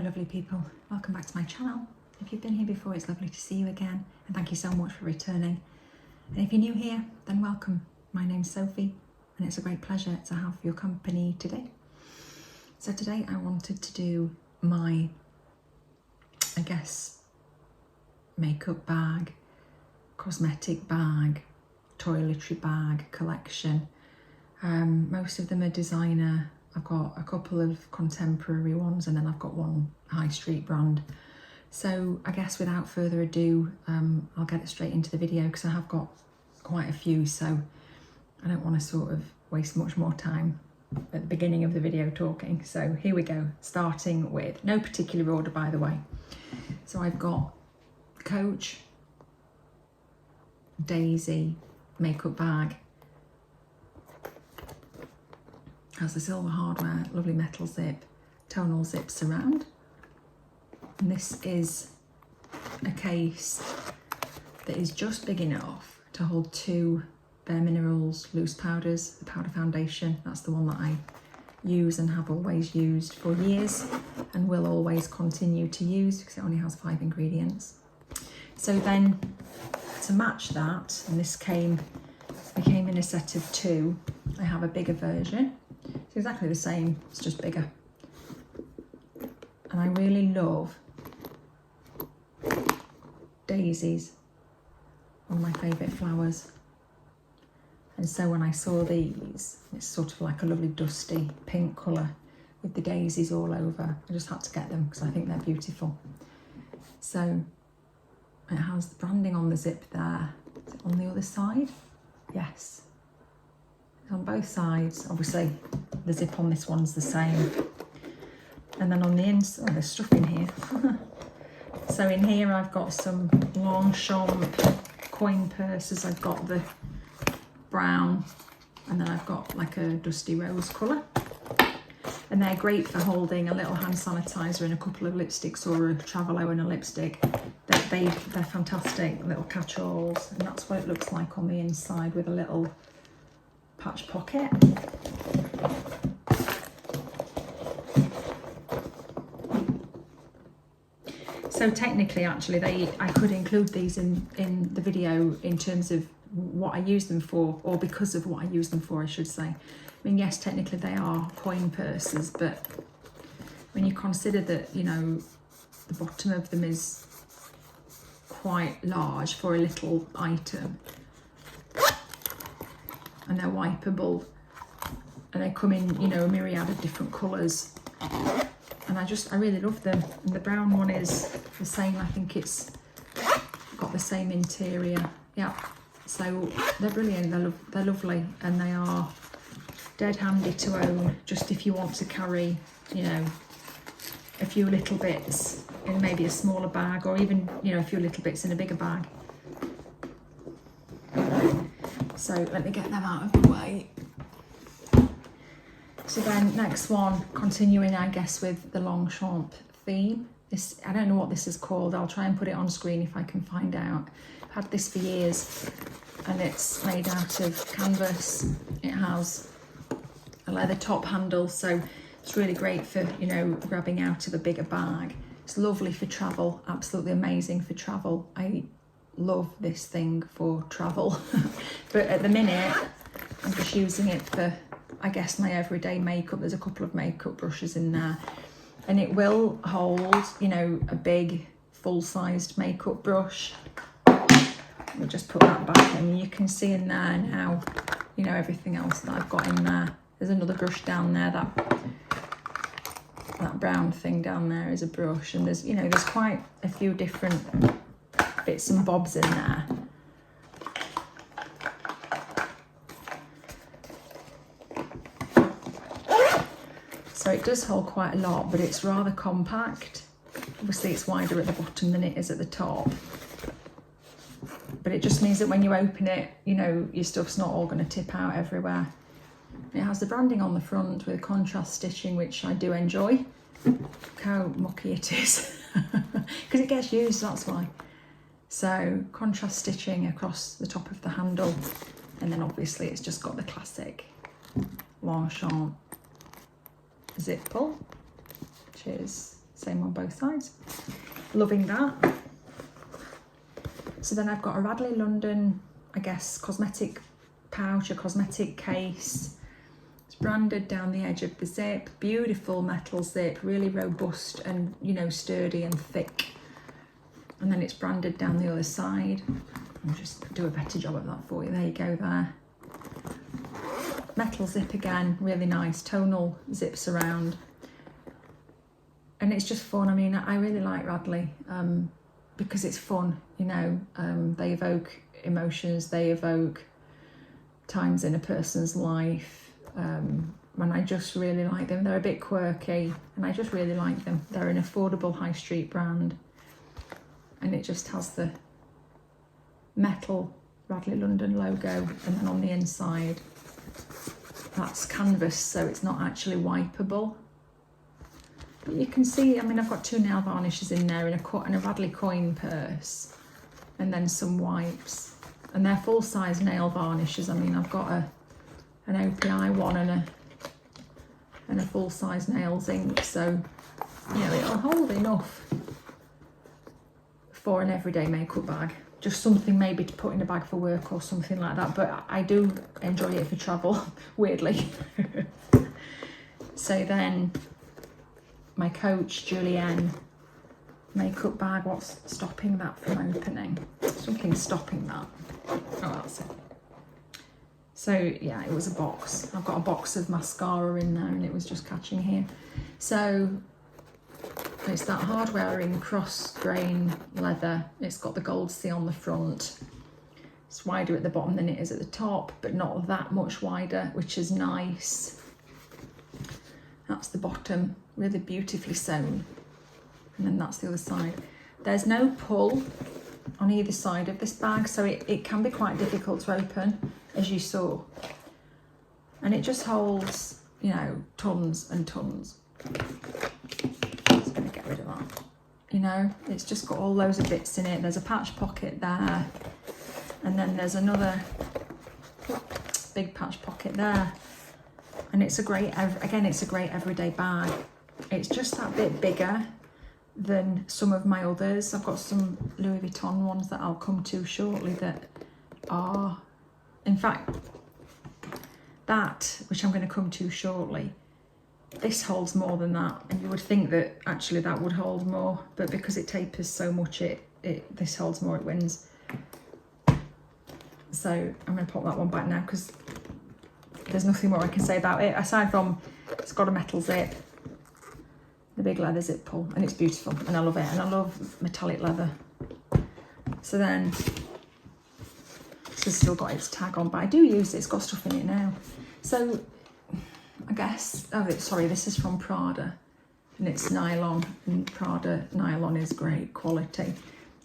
lovely people, welcome back to my channel. If you've been here before, it's lovely to see you again, and thank you so much for returning. And if you're new here, then welcome. My name's Sophie, and it's a great pleasure to have your company today. So today I wanted to do my, I guess, makeup bag, cosmetic bag, toiletry bag collection. Most of them are designer. I've got a couple of contemporary ones, and then I've got one high street brand. So I guess without further ado, I'll get it straight into the video because I have got quite a few, so I don't want to sort of waste much more time at the beginning of the video talking. So here we go, starting with, no particular order by the way. So I've got Coach Daisy makeup bag. Has the silver hardware, lovely metal zip, tonal zip surround. And this is a case that is just big enough to hold 2 Bare Minerals loose powders, the powder foundation. That's the one that I use and have always used for years and will always continue to use because it only has 5 ingredients. So then to match that, and it came in a set of 2, I have a bigger version. It's exactly the same, it's just bigger. And I really love daisies, one of my favourite flowers. And so when I saw these, it's sort of like a lovely dusty pink colour with the daisies all over. I just had to get them because I think they're beautiful. So it has the branding on the zip there. Is it on the other side? Yes. It's on both sides. Obviously the zip on this one's the same. And then on the inside, there's stuff in here. So in here I've got some Longchamp Coin Purses. I've got the brown, and then I've got like a dusty rose colour. And they're great for holding a little hand sanitizer and a couple of lipsticks, or a Travelo and a lipstick. They're fantastic little catch-alls, and that's what it looks like on the inside with a little patch pocket. So technically, actually, I could include these in the video in terms of what I use them for, or because of what I use them for, I should say. I mean, yes, technically they are coin purses, but when you consider that, you know, the bottom of them is quite large for a little item, and they're wipeable, and they come in, you know, a myriad of different colours. And I really love them. And the brown one is the same. I think it's got the same interior. Yeah. So they're brilliant. They're lovely, and they are dead handy to own. Just if you want to carry, you know, a few little bits in maybe a smaller bag, or even, you know, a few little bits in a bigger bag. So let me get them out of the way. So then next one, continuing I guess with the Longchamp theme. This, I don't know what this is called. I'll try and put it on screen if I can find out. I've had this for years, and it's made out of canvas. It has a leather top handle, so it's really great for, you know, grabbing out of a bigger bag. It's lovely for travel, absolutely amazing for travel. I love this thing for travel. But at the minute, I'm just using it for, I guess, my everyday makeup. There's a couple of makeup brushes in there, and it will hold, you know, a big full-sized makeup brush. We'll just put that back in. You can see in there now, you know, everything else that I've got in there. There's another brush down there. That brown thing down there is a brush, and there's, you know, there's quite a few different bits and bobs in there. So it does hold quite a lot, but it's rather compact. Obviously it's wider at the bottom than it is at the top. But it just means that when you open it, you know, your stuff's not all going to tip out everywhere. It has the branding on the front with contrast stitching, which I do enjoy. Look how mucky it is. Because it gets used, that's why. So contrast stitching across the top of the handle. And then obviously it's just got the classic Longchamp zip pull, which is same on both sides. Loving that. So then I've got a Radley London, I guess, cosmetic pouch, a cosmetic case. It's branded down the edge of the zip, beautiful metal zip, really robust and, you know, sturdy and thick. And then it's branded down the other side. I'll just do a better job of that for you. There you go there. Metal zip again, really nice, tonal zips around. And it's just fun. I mean, I really like Radley because it's fun, you know. They evoke emotions, they evoke times in a person's life. And I just really like them. They're a bit quirky and I just really like them. They're an affordable high street brand. And it just has the metal Radley London logo, and then on the inside that's canvas, so it's not actually wipeable. But you can see, I mean, I've got 2 nail varnishes in there and a Radley coin purse, and then some wipes, and they're full-size nail varnishes. I mean, I've got an OPI one and a full-size nails ink, so you know, it'll hold enough for an everyday makeup bag. Just something maybe to put in a bag for work or something like that, but I do enjoy it for travel, weirdly. So then my Coach Julienne makeup bag, what's stopping that from opening? Something's stopping that. Oh, that's it. So yeah, it was a box. I've got a box of mascara in there and it was just catching here. So it's that hard wearing cross grain leather. It's got the gold C on the front. It's wider at the bottom than it is at the top, but not that much wider, which is nice. That's the bottom, really beautifully sewn. And then that's the other side. There's no pull on either side of this bag, so it can be quite difficult to open, as you saw. And it just holds, you know, tons and tons. Get rid of that, you know. It's just got all loads of bits in it. There's a patch pocket there, and then there's another big patch pocket there, and it's a great, again, it's a great everyday bag. It's just that bit bigger than some of my others. I've got some Louis Vuitton ones that I'll come to shortly that are, in fact, that, which I'm going to come to shortly, this holds more than that, and you would think that actually that would hold more, but because it tapers so much, this holds more, it wins. So I'm going to pop that one back now because there's nothing more I can say about it, aside from it's got a metal zip, the big leather zip pull, and it's beautiful and I love it, and I love metallic leather. So then this has still got its tag on, but I do use it, it's got stuff in it now. So I guess, oh sorry, this is from Prada and it's nylon, and Prada nylon is great quality.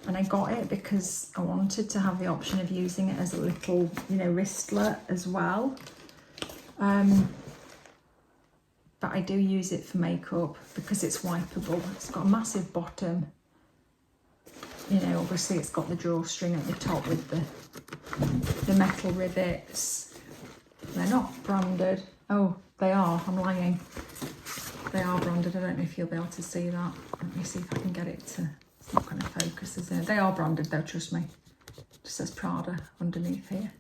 And I got it because I wanted to have the option of using it as a little, you know, wristlet as well. But I do use it for makeup because it's wipeable. It's got a massive bottom. You know, obviously it's got the drawstring at the top with the metal rivets. They're not branded. Oh, they are, I'm lying. They are branded. I don't know if you'll be able to see that. Let me see if I can get it to, it's not going to focus, is it? They are branded though, trust me. It just says Prada underneath here.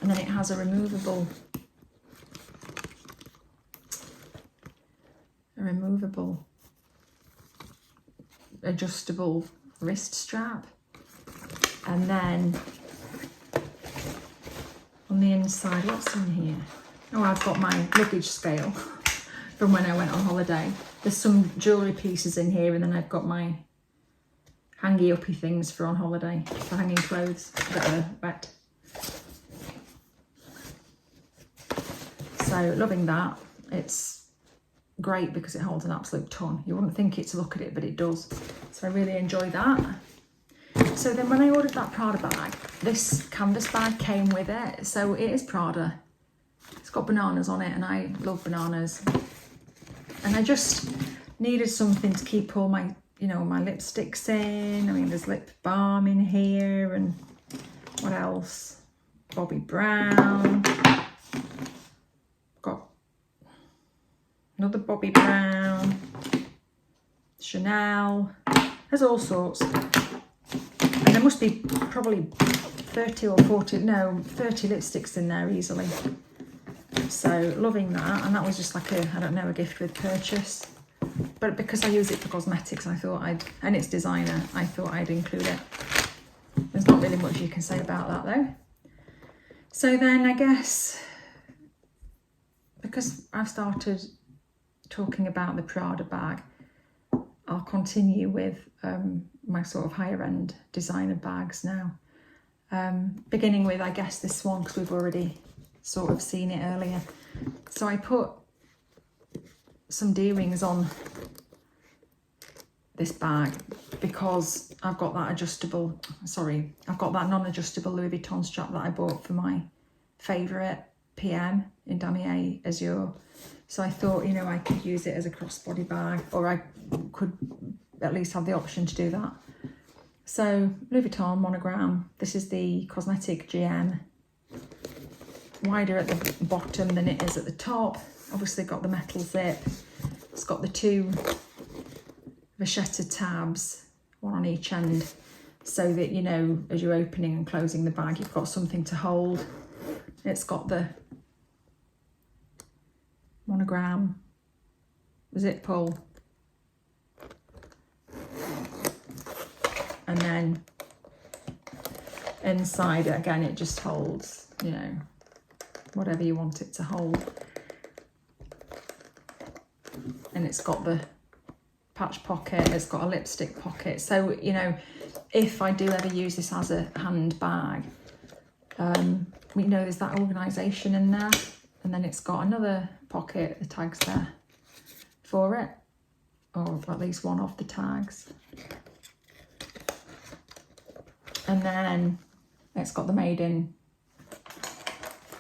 And then it has a removable adjustable wrist strap. And then on the inside, what's in here? Oh, I've got my luggage scale from when I went on holiday. There's some jewellery pieces in here, and then I've got my hangy-uppy things for on holiday, for hanging clothes that are wet. So loving that. It's great because it holds an absolute ton. You wouldn't think it to look at it, but it does. So I really enjoy that. So then when I ordered that Prada bag, this canvas bag came with it. So it is Prada. It's got bananas on it, and I love bananas. And I just needed something to keep all my, you know, my lipsticks in. I mean, there's lip balm in here, and what else? Bobbi Brown. Got another Bobbi Brown. Chanel, there's all sorts. And there must be probably 30 or 40, no, 30 lipsticks in there easily. So loving that, and that was just like a, I don't know, a gift with purchase. But because I use it for cosmetics, I thought and it's designer, I thought I'd include it. There's not really much you can say about that though. So then I guess, because I've started talking about the Prada bag, I'll continue with my sort of higher end designer bags now. Beginning with, I guess, this one, because we've already sort of seen it earlier. So I put some D-rings on this bag because I've got that I've got that non-adjustable Louis Vuitton strap that I bought for my favourite PM in damier azure. So I thought, you know, I could use it as a crossbody bag, or I could at least have the option to do that. So Louis Vuitton monogram, this is the Cosmetic GM, wider at the bottom than it is at the top. Obviously got the metal zip, it's got the two vachetta tabs, one on each end, so that, you know, as you're opening and closing the bag, you've got something to hold. It's got the monogram zip pull, and then inside again it just holds, you know, whatever you want it to hold. And it's got the patch pocket, it's got a lipstick pocket. So, you know, if I do ever use this as a handbag, we know there's that organisation in there, and then it's got another pocket, the tags there for it, or at least one of the tags. And then it's got the made in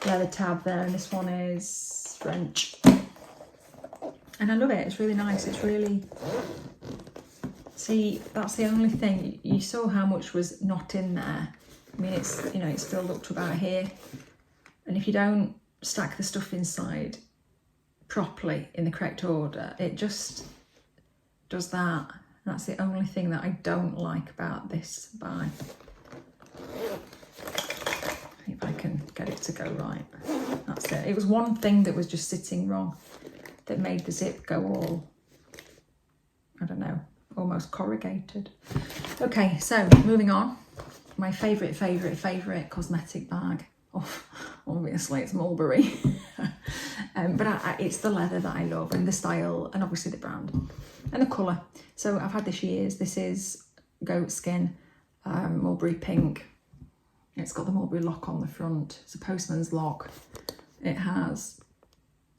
leather tab there, and this one is French. And I love it, it's really nice, it's really, see, that's the only thing, you saw how much was not in there. I mean, it's, you know, it's filled up to about here, and if you don't stack the stuff inside properly in the correct order, it just does that. That's the only thing that I don't like about this bag. If I can get it to go right, that's it. It was one thing that was just sitting wrong that made the zip go all, I don't know, almost corrugated. Okay, so moving on. My favourite cosmetic bag. Oh, obviously it's Mulberry. But it's the leather that I love, and the style, and obviously the brand and the colour. So I've had this years. This is goat skin, Mulberry pink. It's got the Mulberry lock on the front. It's a postman's lock. It has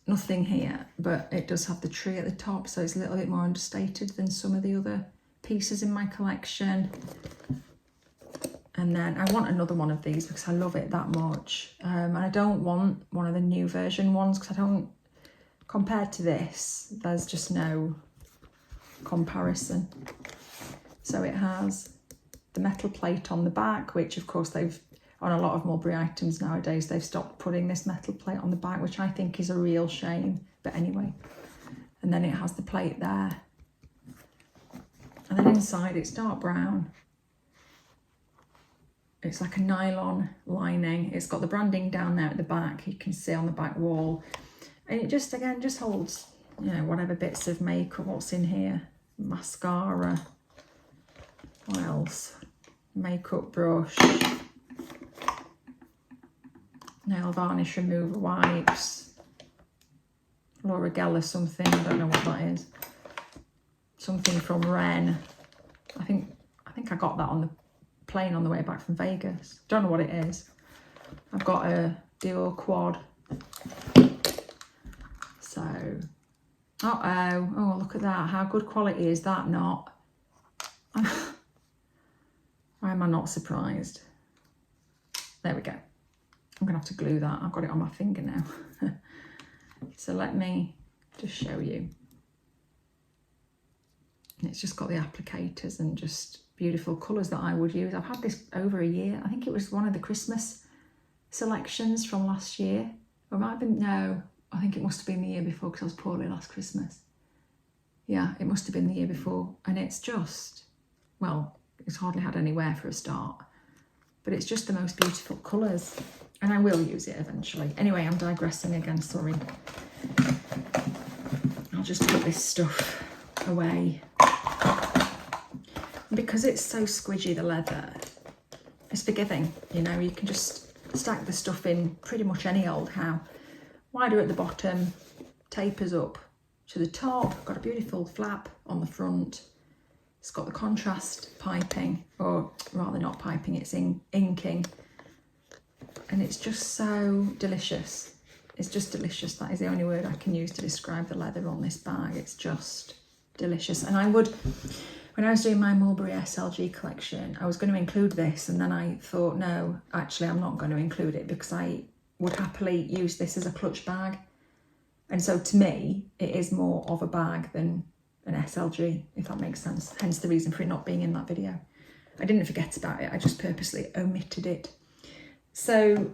nothing here, but it does have the tree at the top, so it's a little bit more understated than some of the other pieces in my collection. And then I want another one of these because I love it that much. And I don't want one of the new version ones because I don't, compared to this, there's just no comparison. So it has the metal plate on the back, which of course they've, on a lot of Mulberry items nowadays, they've stopped putting this metal plate on the back, which I think is a real shame, but anyway. And then it has the plate there. And then inside it's dark brown. It's like a nylon lining. It's got the branding down there at the back, you can see on the back wall. And it just, again, just holds, you know, whatever bits of makeup, what's in here. Mascara, what else? Makeup brush, nail varnish remover wipes, Laura Geller something, I don't know what that is. Something from Ren. I think I got that on the plane on the way back from Vegas. Don't know what it is. I've got a Dior quad. So, oh, look at that. How good quality is that not? Why am I not surprised? There we go. I'm gonna have to glue that. I've got it on my finger now. So let me just show you. It's just got the applicators and just beautiful colours that I would use. I've had this over a year. I think it was one of the Christmas selections from last year. Or it might have been, no, I think it must have been the year before because I was poorly last Christmas. Yeah, it must have been the year before. And it's just, well, it's hardly had any wear for a start, but it's just the most beautiful colours. And I will use it eventually. Anyway, I'm digressing again, sorry. I'll just put this stuff away. Because it's so squidgy, the leather, it's forgiving, you know, you can just stack the stuff in pretty much any old how. Wider at the bottom, tapers up to the top, got a beautiful flap on the front. It's got the contrast piping, or rather not piping, it's inking. And it's just so delicious. It's just delicious. That is the only word I can use to describe the leather on this bag. It's just delicious. And I would, when I was doing my Mulberry SLG collection, I was going to include this, and then I thought, no, actually I'm not going to include it because I would happily use this as a clutch bag. And so to me, it is more of a bag than an SLG, if that makes sense. Hence the reason for it not being in that video. I didn't forget about it, I just purposely omitted it. So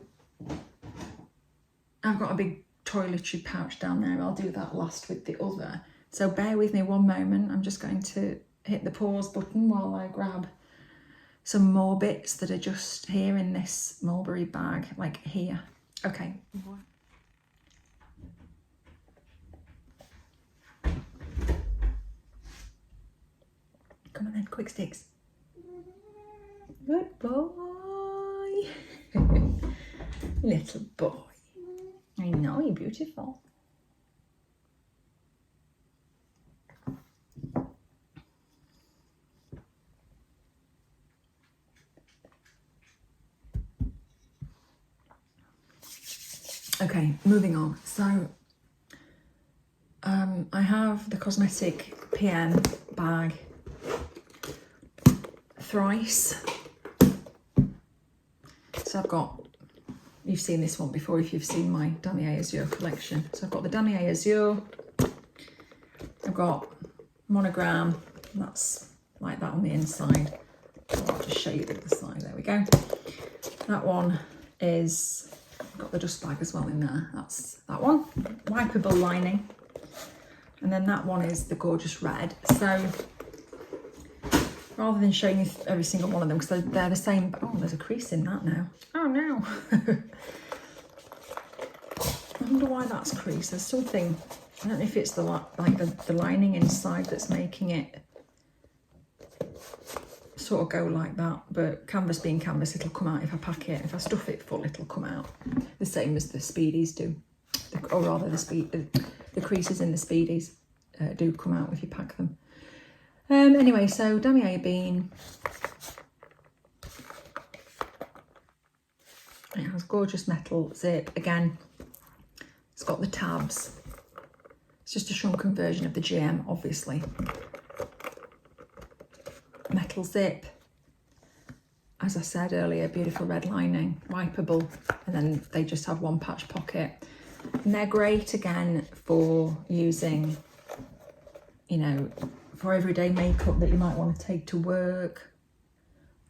I've got a big toiletry pouch down there. I'll do that last with the other. So bear with me one moment. I'm just going to hit the pause button while I grab some more bits that are just here in this Mulberry bag, like here. Okay. Come on then, quick sticks. Good boy. Little boy. I know, you're beautiful. Okay, moving on. So I have the Cosmetic PM bag thrice. So I've got, you've seen this one before if you've seen my Damier Azure collection. So I've got the Damier Azure, I've got monogram, that's like that on the inside. So I'll just show you the other side, there we go. That one is, I've got the dust bag as well in there, that's that one, wipeable lining. And then that one is the gorgeous red. So rather than showing you every single one of them, because they're the same. Oh, there's a crease in that now. Oh no. I wonder why that's creased. There's something, I don't know if it's the lining inside that's making it sort of go like that, but canvas being canvas, it'll come out if I pack it. If I stuff it full, it'll come out. The same as the Speedies do. Or rather the creases in the Speedies do come out if you pack them. Anyway, so damier ebene. It has gorgeous metal zip. Again, it's got the tabs. It's just a shrunken version of the GM, obviously. Metal zip. As I said earlier, beautiful red lining, wipeable, and then they just have one patch pocket. And they're great again for using, you know, for everyday makeup that you might want to take to work,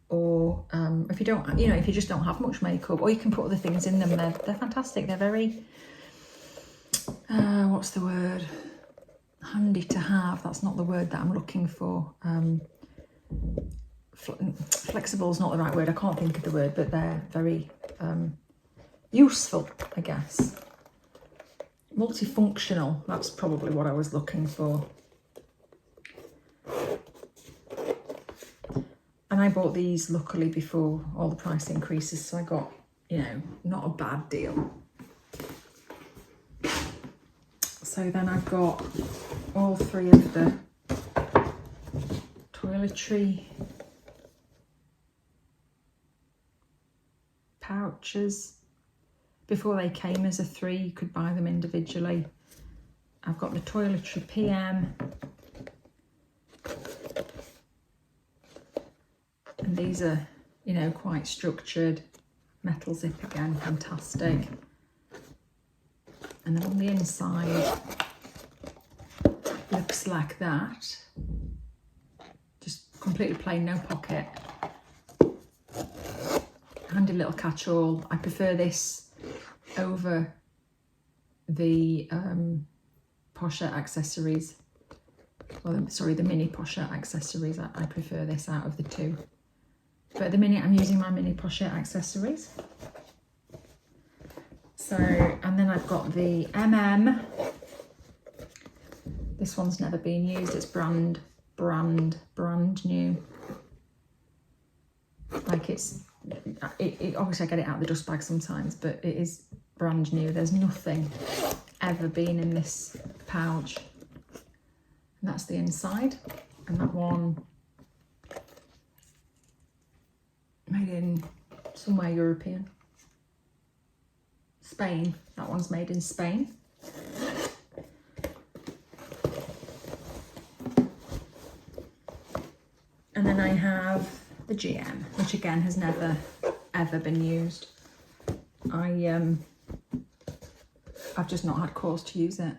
or if you don't, you know, if you just don't have much makeup, or you can put other things in them. They're fantastic. They're very, what's the word? Handy to have. That's not the word that I'm looking for. Flexible is not the right word. I can't think of the word, but they're very useful, I guess. Multifunctional. That's probably what I was looking for. And I bought these luckily before all the price increases, so I got, you know, not a bad deal. So then I've got all three of the Toiletry pouches. Before they came as a 3, you could buy them individually. I've got the Toiletry PM. And these are, you know, quite structured. Metal zip again, fantastic. And then on the inside, looks like that. Just completely plain, no pocket. Handy little catch-all. I prefer this over the pochette accessories. well, sorry, the mini pochette accessories. I prefer this out of the two. But at the minute I'm using my mini pochette accessories. So, and then I've got the MM. This one's never been used. It's brand new. Like it obviously I get it out of the dust bag sometimes, but it is brand new. There's nothing ever been in this pouch. And that's the inside. And that one, made in somewhere European. Spain. That one's made in Spain. And then I have the GM, which again has never ever been used. I've just not had cause to use it.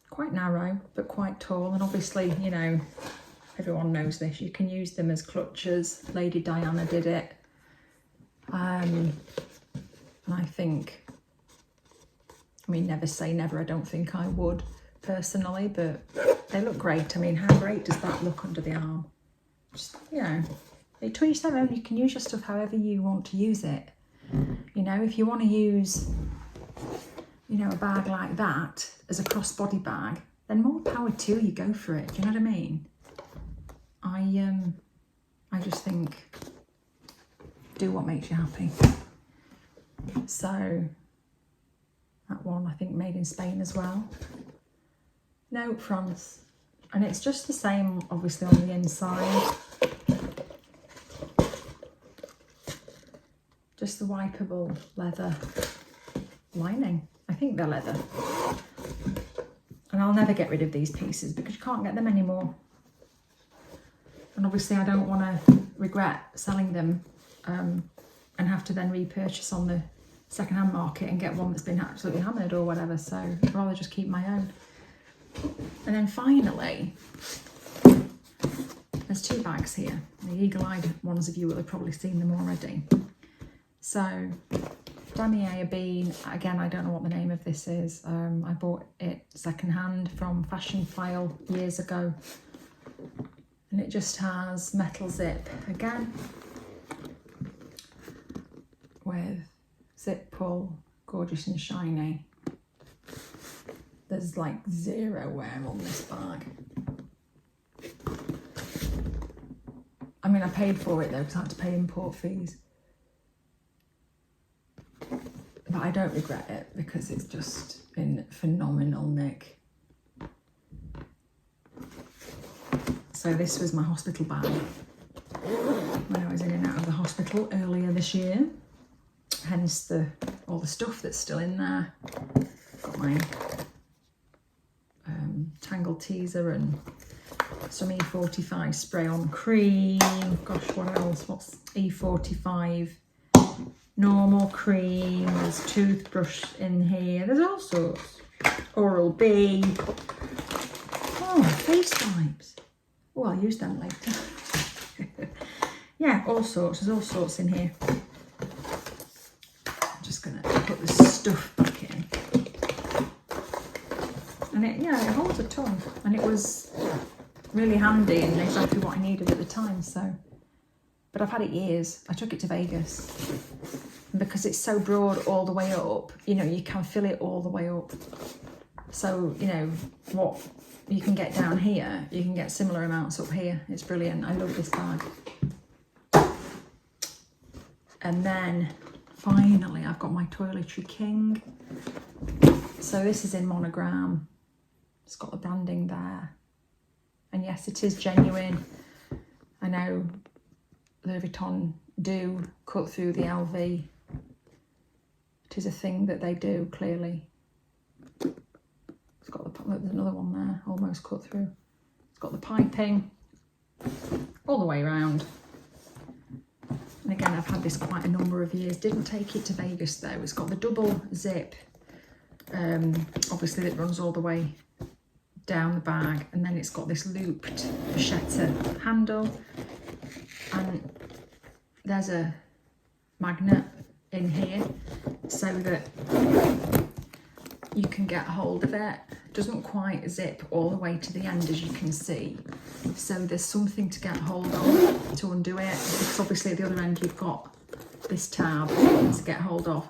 Quite narrow, but quite tall, and obviously, you know, everyone knows this. You can use them as clutches. Lady Diana did it. And I think, I mean, never say never. I don't think I would personally, but they look great. I mean, how great does that look under the arm? Just, you know, to each their own. You can use your stuff however you want to use it. You know, if you want to use, you know, a bag like that as a crossbody bag, then more power to you, go for it. Do you know what I mean? I just think do what makes you happy. So that one I think made in Spain as well. No, France. And it's just the same obviously on the inside. Just the wipeable leather lining. I think they're leather. And I'll never get rid of these pieces because you can't get them anymore. And obviously I don't want to regret selling them and have to then repurchase on the second-hand market and get one that's been absolutely hammered or whatever. So I'd rather just keep my own. And then finally, there's two bags here. The eagle-eyed ones of you will have probably seen them already. So damier ebene, again, I don't know what the name of this is. I bought it second-hand from Fashion File years ago. And it just has metal zip again with zip pull, gorgeous and shiny. There's like zero wear on this bag. I mean, I paid for it though because I had to pay import fees. But I don't regret it because it's just in phenomenal nick. So this was my hospital bag when I was in and out of the hospital earlier this year. Hence all the stuff that's still in there. Got my Tangle teaser and some E45 spray on cream. Gosh, what else? What's E45? Normal cream. There's toothbrush in here. There's all sorts. Oral-B. Oh, face wipes. Oh, I'll use them later. Yeah, all sorts. There's all sorts in here. I'm just going to put the stuff back in. And it holds a ton. And it was really handy and exactly what I needed at the time. So, but I've had it years. I took it to Vegas. And because it's so broad all the way up, you know, you can fill it all the way up. So, you know, what you can get down here, you can get similar amounts up here. It's brilliant. I love this bag. And then finally, I've got my Toiletry King. So this is in monogram. It's got the branding there. And yes, it is genuine. I know Louis Vuitton do cut through the LV. It is a thing that they do, clearly. It's got the, look, there's another one there, almost cut through. It's got the piping all the way around. And again, I've had this quite a number of years. Didn't take it to Vegas though. It's got the double zip, obviously that runs all the way down the bag. And then it's got this looped vachetta handle. And there's a magnet in here so that you can get hold of it. It doesn't quite zip all the way to the end, as you can see. So there's something to get hold of to undo it, because obviously at the other end you've got this tab to get hold of.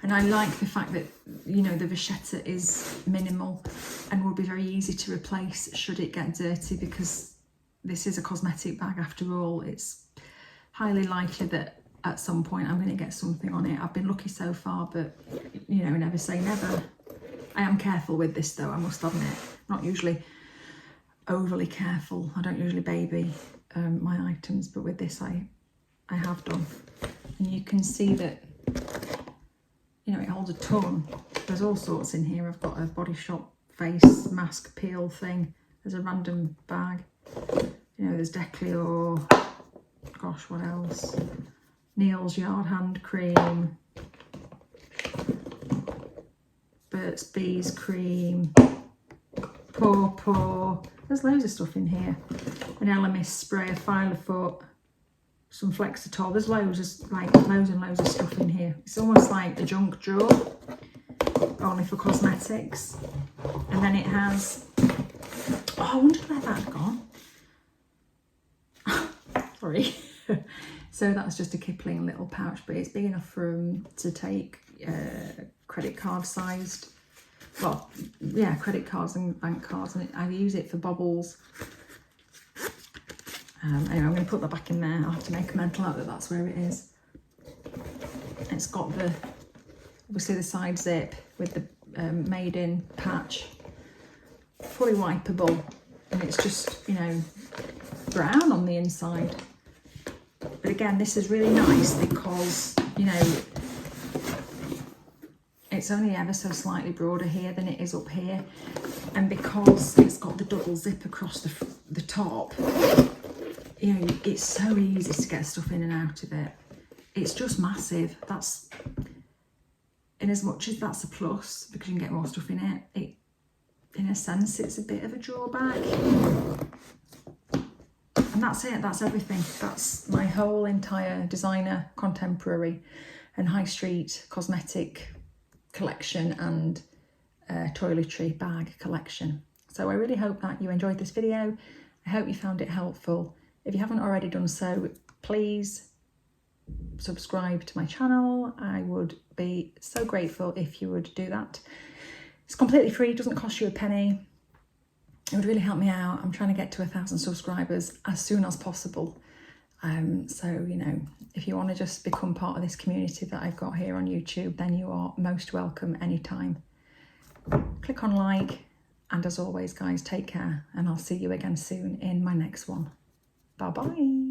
And I like the fact that, you know, the vachetta is minimal and will be very easy to replace should it get dirty, because this is a cosmetic bag after all. It's highly likely that at some point I'm going to get something on it. I've been lucky so far, but you know, never say never. I am careful with this though, I must admit. Not usually overly careful. I don't usually baby my items, but with this I have done. And you can see that, you know, it holds a ton. There's all sorts in here. I've got a Body Shop face mask peel thing. There's a random bag. You know, there's Declior. Gosh, what else? Neil's Yard Hand Cream. Burt's Bees Cream. Paw. There's loads of stuff in here. An Elemis spray, a Filer Foot, some Flexitol. There's loads and loads of stuff in here. It's almost like a junk drawer, only for cosmetics. And then it has, oh, I wondered where that had gone. Sorry. So that's just a Kipling little pouch, but it's big enough for to take credit card sized, well, yeah, credit cards and bank cards, and I use it for bobbles. Anyway, I'm going to put that back in there. I'll have to make a mental note that that's where it is. It's got obviously the side zip with the made in patch, fully wipeable, and it's just, you know, brown on the inside. But again, this is really nice because, you know, it's only ever so slightly broader here than it is up here, and because it's got the double zip across the top, you know, it's so easy to get stuff in and out of it. It's just massive. That's, in as much as that's a plus because you can get more stuff in it, in a sense it's a bit of a drawback. And that's it, that's everything. That's my whole entire designer, contemporary and high street cosmetic collection and toiletry bag collection. So I really hope that you enjoyed this video. I hope you found it helpful. If you haven't already done so, please subscribe to my channel. I would be so grateful if you would do that. It's completely free, doesn't cost you a penny. It would really help me out. I'm trying to get to 1,000 subscribers as soon as possible. So, you know, if you want to just become part of this community that I've got here on YouTube, then you are most welcome anytime. Click on like, and as always, guys, take care, and I'll see you again soon in my next one. Bye-bye.